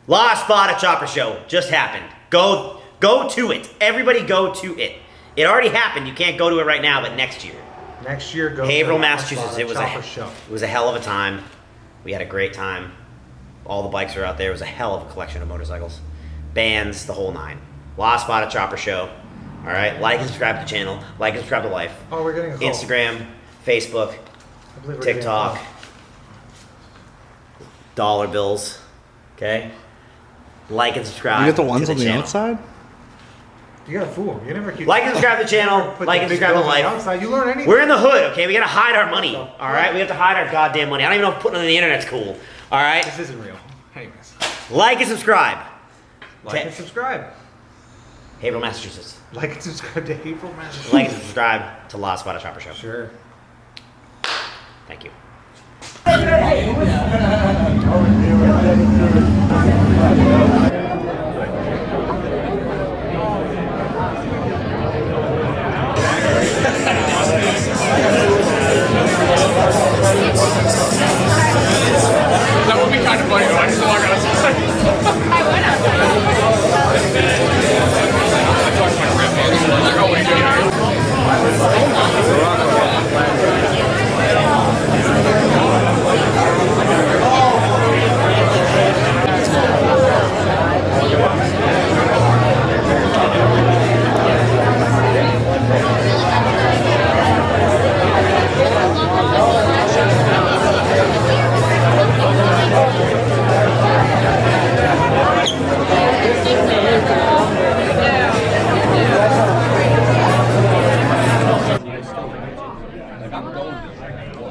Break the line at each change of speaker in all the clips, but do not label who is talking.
La Espada Chopper Show just happened. Go to it. Everybody go to it. It already happened. You can't go to it right now, but next year.
Next year, go
Haverhill,
to
Massachusetts. It
show.
was a hell of a time. We had a great time. All the bikes were out there. It was a hell of a collection of motorcycles. Bands, the whole nine. La Espada Chopper Show. All right? Like and subscribe to the channel. Like and subscribe to Life.
Oh, we're getting a call.
Instagram, Facebook, TikTok, dollar bills. Okay? Like and subscribe.
You get the ones
to
on the
channel.
outside?
You gotta fool them. You never keep.
Like and subscribe to the channel. Like and subscribe to Life.
Outside. You learn anything.
We're in the hood, okay? We gotta hide our money. All right? We have to hide our goddamn money. I don't even know if putting it on the internet's cool. All right?
This isn't real. Anyways.
Like and subscribe.
Like and subscribe.
Haverhill, Massachusetts.
Like and subscribe to Haverhill, Massachusetts.
Like and subscribe to La Espada Chopper Show.
Sure.
Thank you.
That would be kind of funny though. I just walk outside. I went outside. I talked to my grandfather. I'm like, oh, what are you doing?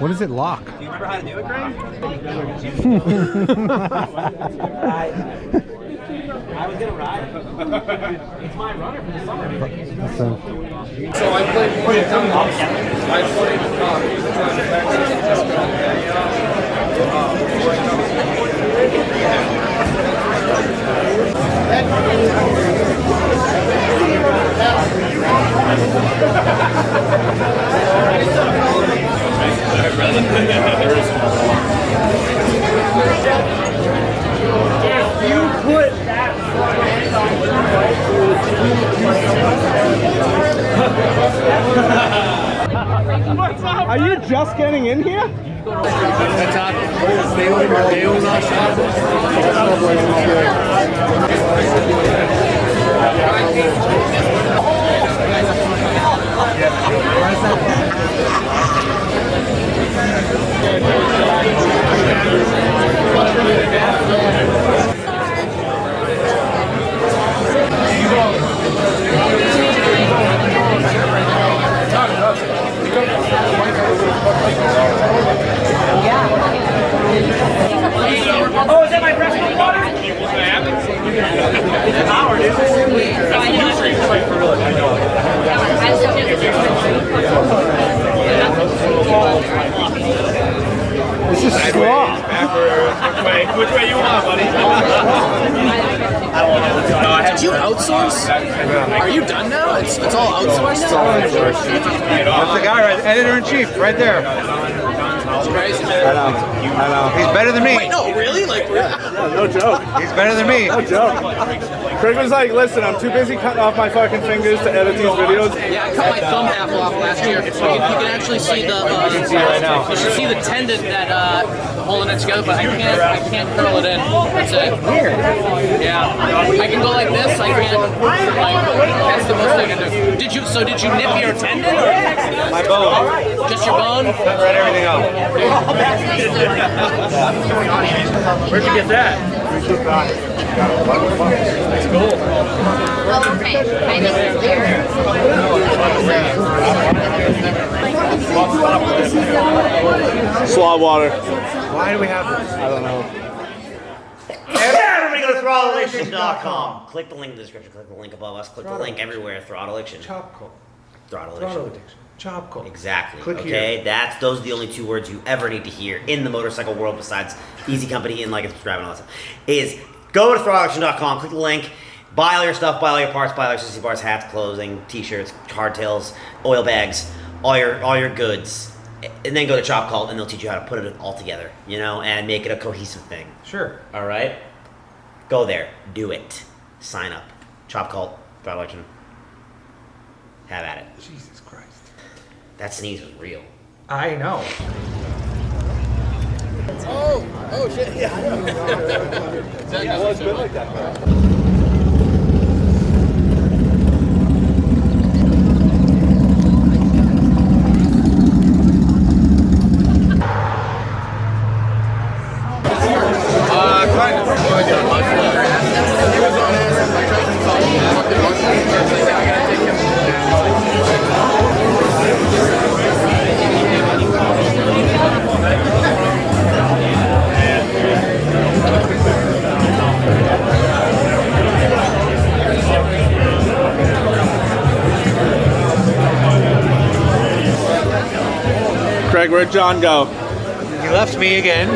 What does it lock?
Do you remember how to do it, Greg? I was gonna ride. It's my runner for the summer.
So I played
If you put that
Are you just getting in here?
Oh, is that my breast milk water? It's powered,
This is straw.
Which way you want, buddy?
Did you outsource? Are you done now? It's all outsourced now?
That's the guy, right? Editor-in-chief, right there.
That's crazy.
I know.
He's better than me.
Wait, no, really? Like, really?
No joke.
He's better than me.
No joke. Craig was like, listen, I'm too busy cutting off my fucking fingers to edit these videos.
Yeah, I cut my thumb half off last year. You can actually see the.
You can see it right now.
You should see the tendon that holding it together, but I can't curl it in. That's it.
Weird.
Yeah, I can go like this. I can't. Like, that's the most I can do. Did you nip your tendon?
My bone.
Just your bone?
Cut right everything out.
Where'd you get that? That's cool.
Slaw water.
Why do we have this?
I don't know.
Everybody go to throttleaddiction.com. Click the link in the description. Click the link above us. Click the link everywhere. Throttle Addiction.
Chop coat.
Throttle
Throttle
Addiction.
addiction. Chop coat.
Exactly.
Click
okay,
here.
those are the only two words you ever need to hear in the motorcycle world besides Eazy Company and like and subscribe and all that stuff. Is go to throttleaddiction.com, click the link, buy all your stuff, buy all your parts, buy all your CC bars, hats, clothing, t-shirts, hardtails, oil bags, all your goods, and then go to Chop Cult and they'll teach you how to put it all together, you know, and make it a cohesive thing.
Sure.
All right. Go there. Do it. Sign up. Chop Cult. Battle Election. Have at it.
Jesus Christ.
That sneeze was real.
I know.
Oh shit. Yeah.
Well, it's been like that, man. Craig, where'd John go?
He left me again.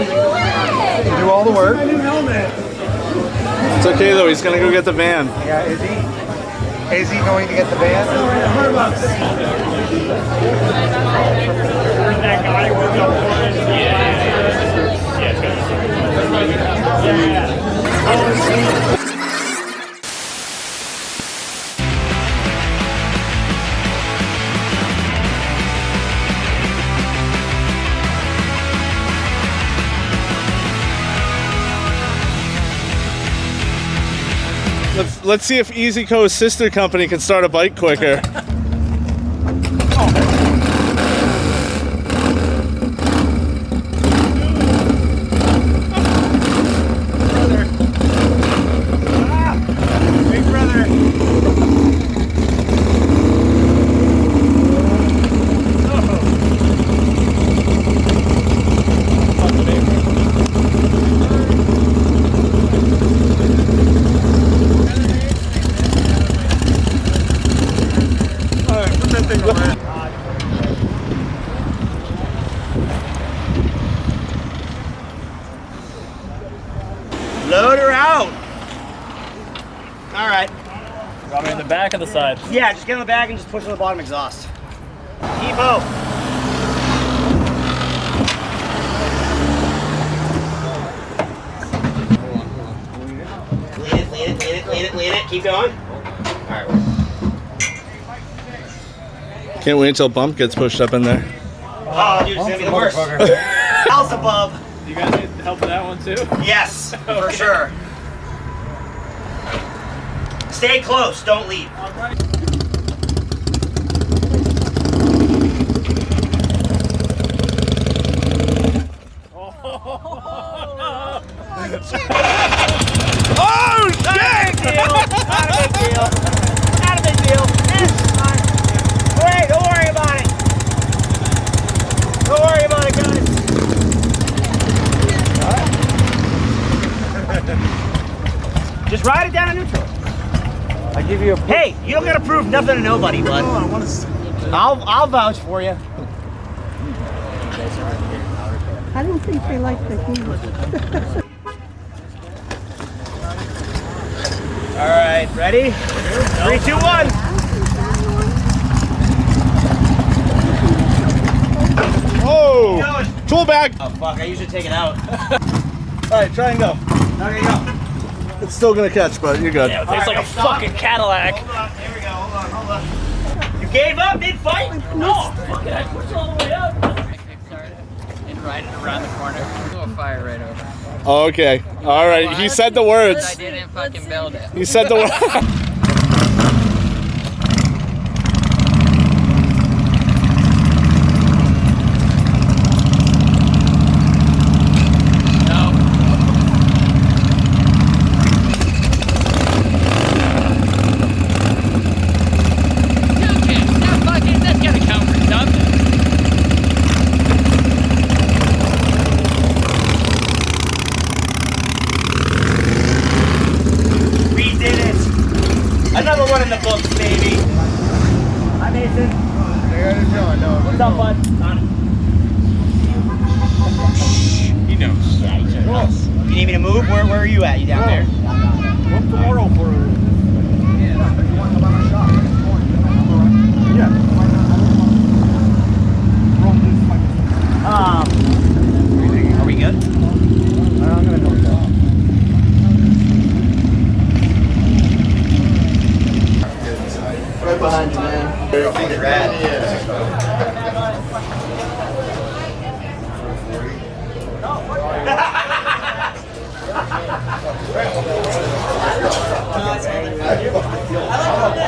Do all the work.
It's okay though, he's gonna go get the van.
Yeah, is he? Is he going to get the van?
That guy was up for it. Yeah.
Let's see if Eazy Co's sister company can start a bike quicker.
Big brother.
Load her out. All right.
Got me in the back of the side.
Yeah, just get in the bag and just push on the bottom exhaust. Evo. Lean it. Keep going. All right.
Can't wait until Bump gets pushed up in there.
Oh, dude, it's gonna be the worst. House above.
You guys need help with that one too?
Yes, for sure. Stay close. Don't leave.
Oh shit!
Not a big deal. Not a big deal. It's fine. Hey, don't worry about it. Don't worry about it, guys. Just ride it down to neutral.
I give you a.
Hey, you don't gotta prove nothing to nobody, bud. I'll vouch for you.
I don't think they like the heat.
All right, ready? 3, 2, 1.
Oh! Tool bag!
Oh fuck! I usually take it out.
Alright, try and go.
Okay, go.
It's still gonna catch, but you're good.
Yeah, it tastes like a fucking Cadillac.
Hold on. Here we go. Hold on. You gave up mid-fight?
No, fuck it, I pushed all the way up.
And ride it around the corner. There's a fire right over.
Okay. Alright, he said the
I
words.
didn't fucking build it.
He said the words.
Another one in the books, baby.
Hi, Mason. What's up, bud?
He knows.
Yeah, he sure does. You need me to move? Where are you at? You down there?
Come tomorrow for
Are we good?
I'm gonna go with that.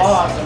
Awesome.